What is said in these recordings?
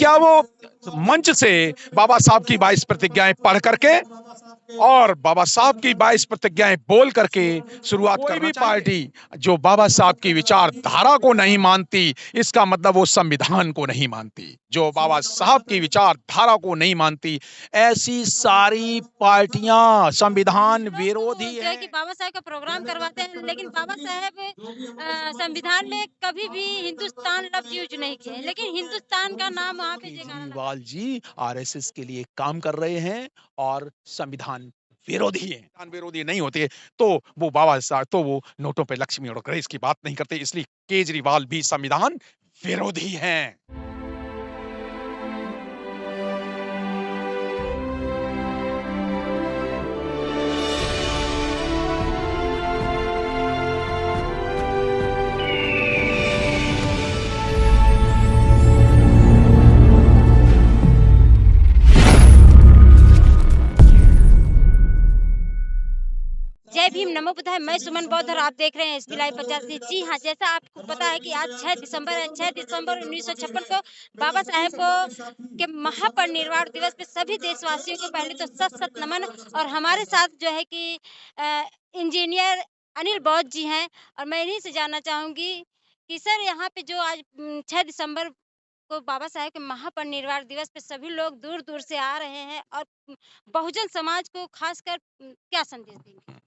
क्या वो मंच से बाबा साहब की 22 प्रतिज्ञाएं पढ़ करके और बाबा साहब की 22 प्रतिज्ञाएं बोल करके शुरुआत करना चाहिए। कोई भी पार्टी जो बाबा साहब की विचारधारा को नहीं मानती, इसका मतलब वो संविधान को नहीं मानती। जो बाबा साहब की विचारधारा को नहीं मानती, ऐसी सारी पार्टियां संविधान विरोधी जो है कि बाबा साहब का प्रोग्राम करवाते हैं, लेकिन बाबा साहब संविधान में कभी भी हिंदुस्तान लफ्ज यूज नहीं किए, लेकिन हिंदुस्तान का नाम वहाँ पे जयकारा लगा। केजरीवाल जी आरएसएस के लिए काम कर रहे हैं और संविधान विरोधी हैं। संविधान विरोधी नहीं होते तो वो बाबा साहब तो वो नोटों पे लक्ष्मी और गणेश की बात नहीं करते, इसलिए केजरीवाल भी संविधान विरोधी हैं। जय भीम, नमो बुद्धाय। मैं सुमन बौद्ध और आप देख रहे हैं एसबी लाइव 85। जी हाँ, जैसा आपको पता है कि आज 6 दिसंबर है। 6 दिसंबर 1956 को बाबा साहेब को के महापरिनिर्वाण दिवस पे सभी देशवासियों को पहले तो सत नमन। और हमारे साथ जो है कि इंजीनियर अनिल बौद्ध जी हैं और मैं इन्हीं से जानना चाहूंगी कि सर यहाँ पे जो आज 6 दिसंबर को बाबा साहेब के महापरिनिर्वाण दिवस पे सभी लोग दूर दूर से आ रहे हैं और बहुजन समाज को खासकर क्या संदेश देंगे?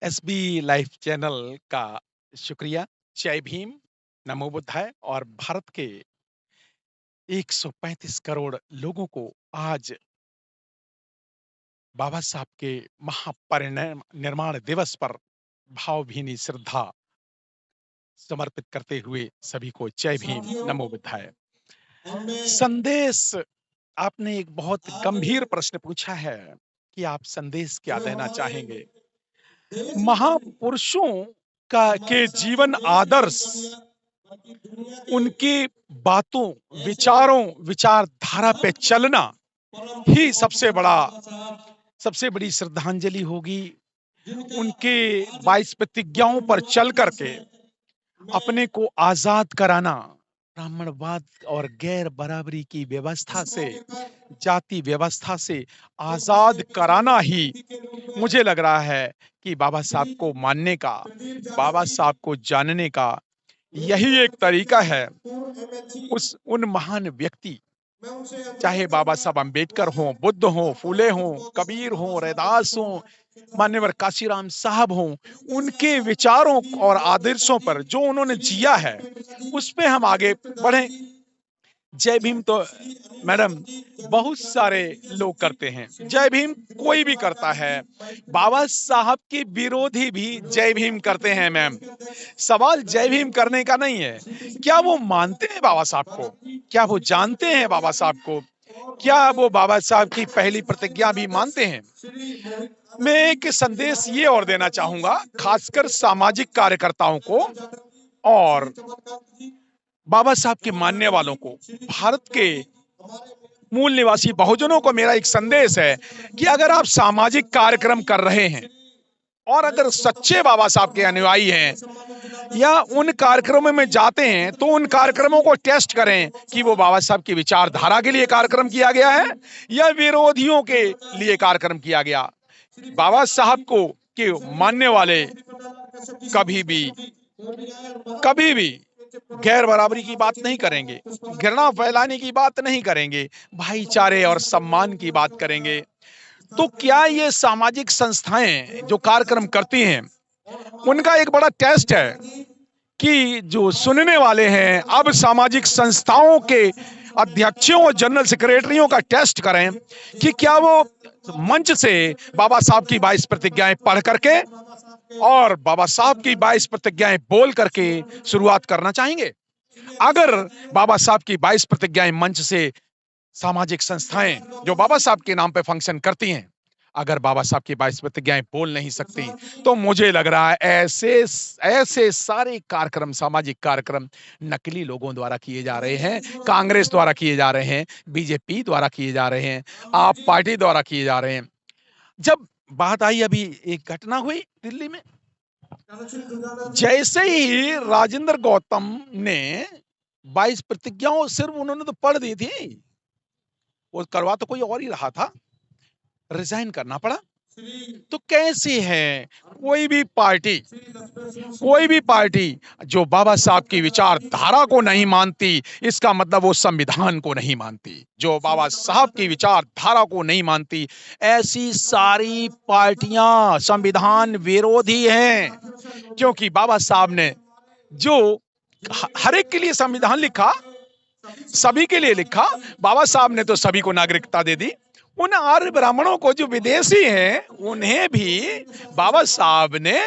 एसबी लाइव चैनल का शुक्रिया। जय भीम, नमो बुद्धाय। और भारत के 135 करोड़ लोगों को आज बाबा साहब के महापरिनिर्वाण दिवस पर भावभीनी श्रद्धा समर्पित करते हुए सभी को जय भीम, नमो बुद्धाय। संदेश, आपने एक बहुत गंभीर प्रश्न पूछा है कि आप संदेश क्या देना चाहेंगे। महापुरुषों का के जीवन आदर्श, उनकी बातों, विचारों, विचारधारा पे चलना ही सबसे बड़ी श्रद्धांजलि होगी। उनके 22 प्रतिज्ञाओं पर चल करके अपने को आजाद कराना, ब्राह्मणवाद और गैर बराबरी की व्यवस्था से, जाति व्यवस्था से आजाद कराना ही मुझे लग रहा है कि बाबा साहब को मानने का, बाबा साहब को जानने का यही एक तरीका है। उन महान व्यक्ति, चाहे बाबा साहब अंबेडकर हों, बुद्ध हों, फूले हों, कबीर हों, रैदास हों, मान्यवर काशीराम साहब हों, उनके विचारों और आदर्शों पर जो उन्होंने जिया है, उस पे हम आगे बढ़ें। जय भीम तो मैडम बहुत सारे लोग करते हैं, जय भीम कोई भी करता है, बाबा साहब के विरोधी भी जय भीम करते हैं मैम। सवाल जय भीम करने का नहीं है, क्या वो मानते हैं बाबा साहब को, क्या वो जानते हैं बाबा साहब को, क्या वो बाबा साहब की पहली प्रतिज्ञा भी मानते हैं। मैं एक संदेश ये और देना चाहूंगा, खासकर सामाजिक कार्यकर्ताओं को और बाबा साहब के मानने वालों को, भारत के मूल निवासी बहुजनों को मेरा एक संदेश है कि अगर आप सामाजिक कार्यक्रम कर रहे हैं और अगर सच्चे बाबा साहब के अनुयायी हैं या उन कार्यक्रमों में जाते हैं, तो उन कार्यक्रमों को टेस्ट करें कि वो बाबा साहब की विचारधारा के लिए कार्यक्रम किया गया है या विरोधियों के लिए कार्यक्रम किया गया। बाबा साहब को के मानने वाले कभी भी गैर बराबरी की बात नहीं करेंगे, घृणा फैलाने की बात नहीं करेंगे, भाईचारे और सम्मान की बात करेंगे। तो क्या ये सामाजिक संस्थाएं जो कार्यक्रम करती हैं, उनका एक बड़ा टेस्ट है कि जो सुनने वाले हैं अब सामाजिक संस्थाओं के अध्यक्षों और जनरल सेक्रेटरियों का टेस्ट करें कि क्या वो मंच से बाबा साहब की 22 प्रतिज्ञाएं पढ़ करके और बाबा साहब की 22 प्रतिज्ञाएं बोल करके शुरुआत करना चाहेंगे। अगर बाबा साहब की 22 प्रतिज्ञाएं मंच से सामाजिक संस्थाएं जो बाबा साहब के नाम पे फंक्शन करती हैं, अगर बाबा साहब की 22 प्रतिज्ञाएं बोल नहीं सकती, तो मुझे लग रहा है ऐसे सारे कार्यक्रम, सामाजिक कार्यक्रम नकली लोगों द्वारा किए जा रहे हैं, कांग्रेस द्वारा किए जा रहे हैं, बीजेपी द्वारा किए जा रहे हैं, आप पार्टी द्वारा किए जा रहे हैं। जब बात आई, अभी एक घटना हुई दिल्ली में, जैसे ही राजेंद्र गौतम ने 22 प्रतिज्ञाओं सिर्फ उन्होंने तो पढ़ दी थी, वो करवा तो कोई और ही रहा था, रिजाइन करना पड़ा। तो कैसे है कोई भी पार्टी जो बाबा साहब की विचारधारा को नहीं मानती, इसका मतलब वो संविधान को नहीं मानती। जो बाबा साहब की विचारधारा को नहीं मानती, ऐसी सारी पार्टियां संविधान विरोधी हैं। क्योंकि बाबा साहब ने जो हर एक के लिए संविधान लिखा, सभी के लिए लिखा, बाबा साहब ने तो सभी को नागरिकता दे दी। उन आर्य ब्राह्मणों को जो विदेशी हैं, उन्हें भी बाबा साहब ने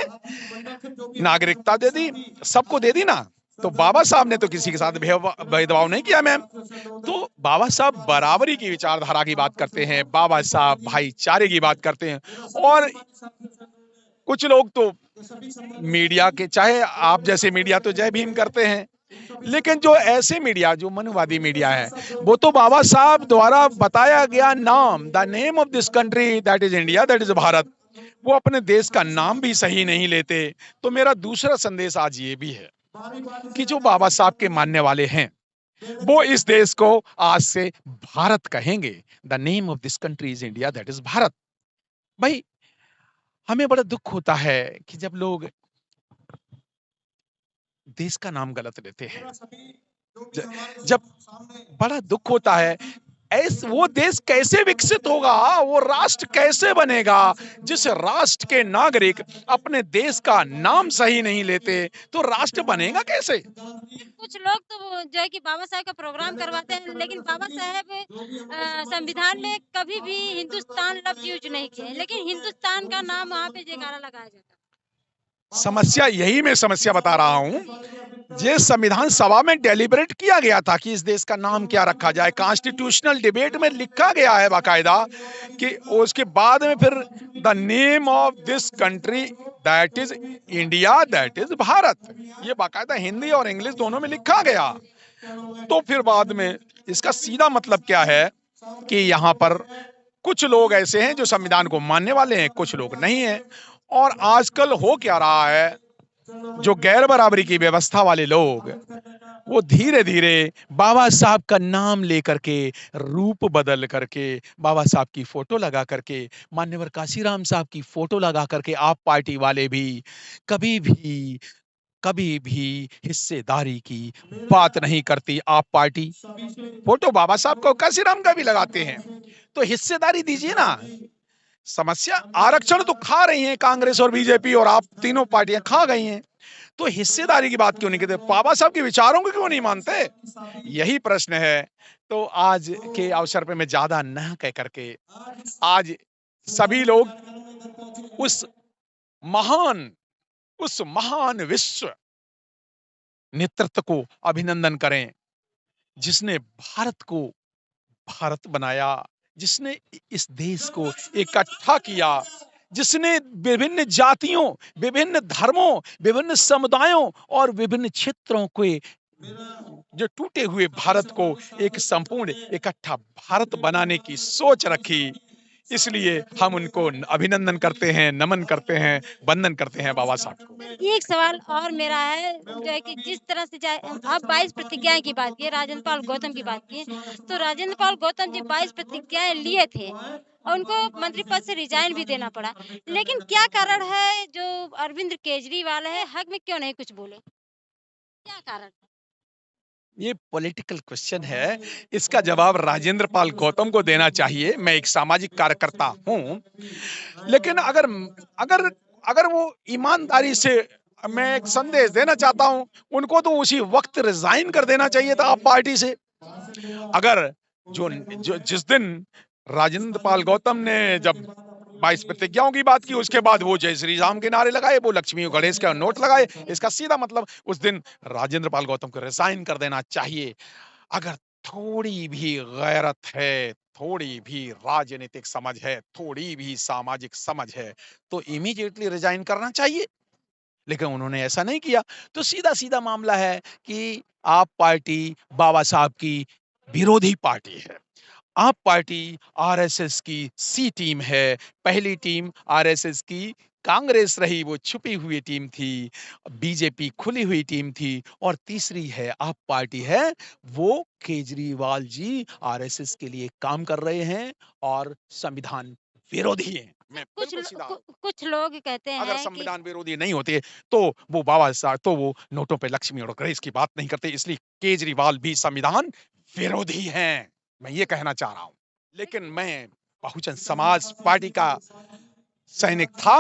नागरिकता दे दी, सबको दे दी ना। तो बाबा साहब ने तो किसी के साथ भेदभाव नहीं किया मैम। तो बाबा साहब बराबरी की विचारधारा की बात करते हैं, बाबा साहब भाईचारे की बात करते हैं। और कुछ लोग तो मीडिया के, चाहे आप जैसे मीडिया तो जय भीम करते हैं, लेकिन जो ऐसे मीडिया, जो मनुवादी मीडिया है, वो तो बाबा साहब द्वारा बताया गया नाम, the name of this country that is India, that is Bharat, वो अपने देश का नाम भी सही नहीं लेते। तो मेरा दूसरा संदेश आज ये भी है कि जो बाबा साहब के मानने वाले हैं, वो इस देश को आज से भारत कहेंगे। The name of this country is India, that is Bharat. भाई, हमें बड़ा दुख होता है कि जब लोग देश का नाम गलत लेते हैं। जब बड़ा दुख होता है, वो देश कैसे विकसित होगा, वो राष्ट्र कैसे बनेगा, जिस राष्ट्र के नागरिक अपने देश का नाम सही नहीं लेते, तो राष्ट्र बनेगा कैसे? कुछ लोग तो जो है कि बाबा साहेब का प्रोग्राम करवाते हैं, लेकिन बाबा साहेब संविधान में कभी भी हिंदुस्तान लफ्ज यूज नहीं किए, लेकिन हिंदुस्तान का नाम वहाँ पे जयकारा लगाया जाता है। समस्या यही मैं समस्या बता रहा हूं। ये संविधान सभा में डेलिब्रेट किया गया था कि इस देश का नाम क्या रखा जाए, कॉन्स्टिट्यूशनल डिबेट में लिखा गया है बाकायदा कि उसके बाद में फिर the name of this country that is India, that is Bharat, ये बाकायदा हिंदी और इंग्लिश दोनों में लिखा गया। तो फिर बाद में इसका सीधा मतलब क्या है कि यहाँ पर कुछ लोग ऐसे हैं जो संविधान को मानने वाले हैं, कुछ लोग नहीं हैं। और आजकल हो क्या रहा है, जो गैर बराबरी की व्यवस्था वाले लोग, वो धीरे धीरे बाबा साहब का नाम लेकर के, रूप बदल करके, बाबा साहब की फोटो लगा करके, मान्यवर काशीराम साहब की फोटो लगा करके, आप पार्टी वाले भी कभी भी हिस्सेदारी की बात नहीं करती। आप पार्टी फोटो बाबा साहब को, काशीराम का भी लगाते हैं, तो हिस्सेदारी दीजिए ना। समस्या, आरक्षण तो खा रही हैं कांग्रेस और बीजेपी, और आप तीनों पार्टियां खा गई हैं, तो हिस्सेदारी की बात क्यों नहीं करते? बाबा साहब के विचारों को क्यों नहीं मानते? यही प्रश्न है। तो आज के अवसर पे मैं ज्यादा न कह करके, आज सभी लोग उस महान विश्व नेतृत्व को अभिनंदन करें, जिसने भारत को भारत बनाया, जिसने इस देश को इकट्ठा किया, जिसने विभिन्न जातियों, विभिन्न धर्मों, विभिन्न समुदायों और विभिन्न क्षेत्रों के जो टूटे हुए भारत को एक संपूर्ण इकट्ठा भारत बनाने की सोच रखी। इसलिए हम उनको अभिनंदन करते हैं, नमन करते हैं, वंदन करते हैं बाबा साहब को। एक सवाल और मेरा है, जो है कि जिस तरह से आप 22 प्रतिज्ञाएं की बात की, राजेंद्र पाल गौतम की बात की, तो राजेंद्र पाल गौतम जी 22 प्रतिज्ञाएं लिए थे और उनको मंत्री पद से रिजाइन भी देना पड़ा, लेकिन क्या कारण है जो अरविंद केजरीवाल है हक में क्यों नहीं कुछ बोले? क्या कारण? ये पॉलिटिकल क्वेश्चन है, इसका जवाब राजेंद्र पाल गौतम को देना चाहिए। मैं एक सामाजिक कार्यकर्ता हूं, लेकिन अगर अगर अगर वो ईमानदारी से, मैं एक संदेश देना चाहता हूं, उनको तो उसी वक्त रिजाइन कर देना चाहिए था आप पार्टी से। अगर जो जिस दिन राजेंद्र पाल गौतम ने जब 22 प्रतिज्ञाओं की बात की, उसके बाद वो जय श्री राम के नारे लगाए, वो लक्ष्मी और गणेश का नोट लगाए, इसका सीधा मतलब उस दिन राजेंद्र पाल गौतम को रिजाइन कर देना चाहिए। अगर थोड़ी भी गैरत है, थोड़ी भी राजनीतिक समझ है, थोड़ी भी सामाजिक समझ है, तो इमीडिएटली रिजाइन करना चाहिए, लेकिन उन्होंने ऐसा नहीं किया। तो सीधा सीधा मामला है कि आप पार्टी बाबा साहब की विरोधी पार्टी है। आप पार्टी आरएसएस की सी टीम है, पहली टीम आरएसएस की कांग्रेस रही वो छुपी हुई टीम थी, बीजेपी खुली हुई टीम थी और तीसरी है आप पार्टी है, वो केजरीवाल जी आरएसएस के लिए काम कर रहे हैं और संविधान विरोधी हैं। मैं कुछ बिल्कुल लो सीधा कुछ लोग कहते अगर हैं कि संविधान विरोधी नहीं होते तो वो बाबा साहब तो वो नोटों पे लक्ष्मी और गणेश की बात नहीं करते, इसलिए केजरीवाल भी संविधान विरोधी हैं। मैं ये कहना चाह रहा हूं। लेकिन मैं बहुजन समाज पार्टी का सैनिक था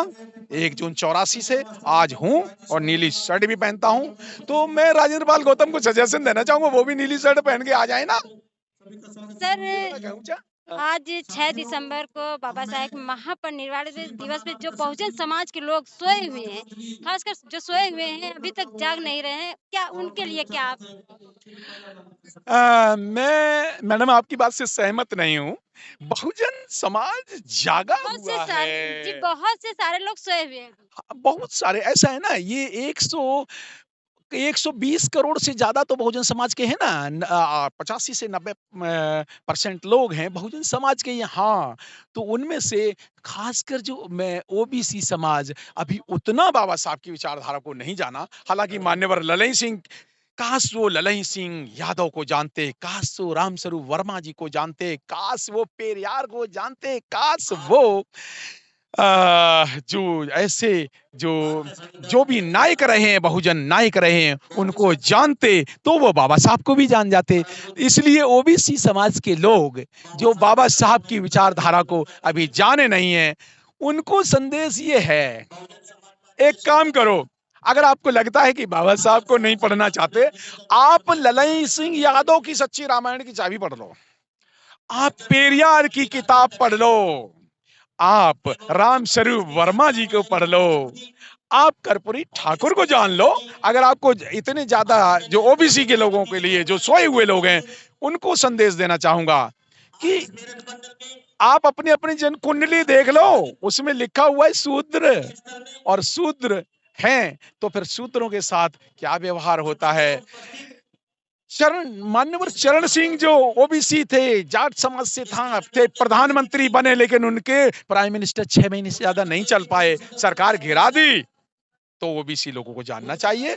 1 जून 84 से आज हूं और नीली शर्ट भी पहनता हूं। तो मैं राजेंद्र पाल गौतम को सजेशन देना चाहूंगा वो भी नीली शर्ट पहन के आ जाए ना। सर थोड़ा कहूं क्या? आज 6 दिसंबर को बाबा साहेब महापरिनिर्वाण दिवस पे जो बहुजन समाज के लोग सोए हुए हैं, खासकर जो सोए हुए हैं अभी तक जाग नहीं रहे हैं, क्या उनके लिए क्या आप मैं मैडम आपकी बात से सहमत नहीं हूँ। बहुजन समाज जागा हुआ है। बहुत से सारे लोग सोए हुए हैं। बहुत सारे ऐसा है ना ये 120 करोड़ से ज़्यादा तो बहुजन समाज के हैं ना 85 से 90% लोग हैं बहुजन समाज के यहाँ। तो उनमें से खासकर जो मैं ओबीसी समाज अभी उतना बाबा साहब की विचारधारा को नहीं जाना। हालाँकि मान्यवर ललई सिंह काश वो ललई सिंह यादव को जानते, काश वो रामस्वरूप वर्मा जी को जानते, काश वो पेरियार को जानते, काश वो जो ऐसे जो जो भी नायक रहे हैं बहुजन नायक रहे हैं उनको जानते तो वो बाबा साहब को भी जान जाते। इसलिए ओबीसी समाज के लोग जो बाबा साहब की विचारधारा को अभी जाने नहीं है उनको संदेश ये है एक काम करो अगर आपको लगता है कि बाबा साहब को नहीं पढ़ना चाहते आप ललई सिंह यादव की सच्ची रामायण की चाबी पढ़ लो, आप पेरियार की किताब पढ़ लो, आप रामस्वरूप वर्मा जी को पढ़ लो, आप कर्पूरी ठाकुर को जान लो। अगर आपको इतने ज्यादा जो ओबीसी के लोगों के लिए जो सोए हुए लोग हैं उनको संदेश देना चाहूंगा कि आप अपनी अपनी जन कुंडली देख लो, उसमें लिखा हुआ है शूद्र और शूद्र हैं तो फिर शूद्रों के साथ क्या व्यवहार होता है। मान्यवर चरण सिंह जो ओबीसी थे जाट समाज से थे प्रधानमंत्री बने लेकिन उनके प्राइम मिनिस्टर 6 महीने से ज्यादा नहीं चल पाए, सरकार गिरा दी। तो ओबीसी लोगों को जानना चाहिए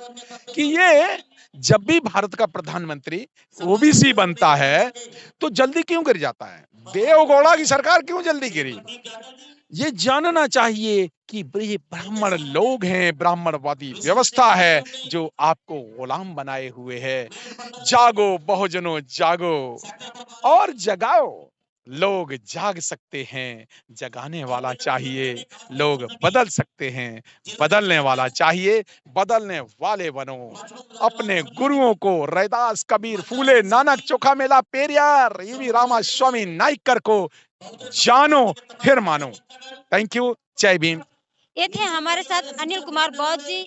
कि ये जब भी भारत का प्रधानमंत्री ओबीसी बनता है तो जल्दी क्यों गिर जाता है, देवगौड़ा की सरकार क्यों जल्दी गिरी। ये जानना चाहिए कि ये ब्राह्मण लोग हैं, ब्राह्मणवादी व्यवस्था है जो आपको गुलाम बनाए हुए है। जागो बहुजनों जागो और जगाओ, लोग जाग सकते हैं, जगाने वाला चाहिए, लोग बदल सकते हैं, बदलने वाला चाहिए, बदलने वाले बनो। अपने गुरुओं को रैदास कबीर फूले नानक चोखा मेला पेरियार ईवी रामा स्वामी नाइकर को जानो फिर मानो। Thank you. जय भीम। ये थे हमारे साथ अनिल कुमार बौद्ध जी।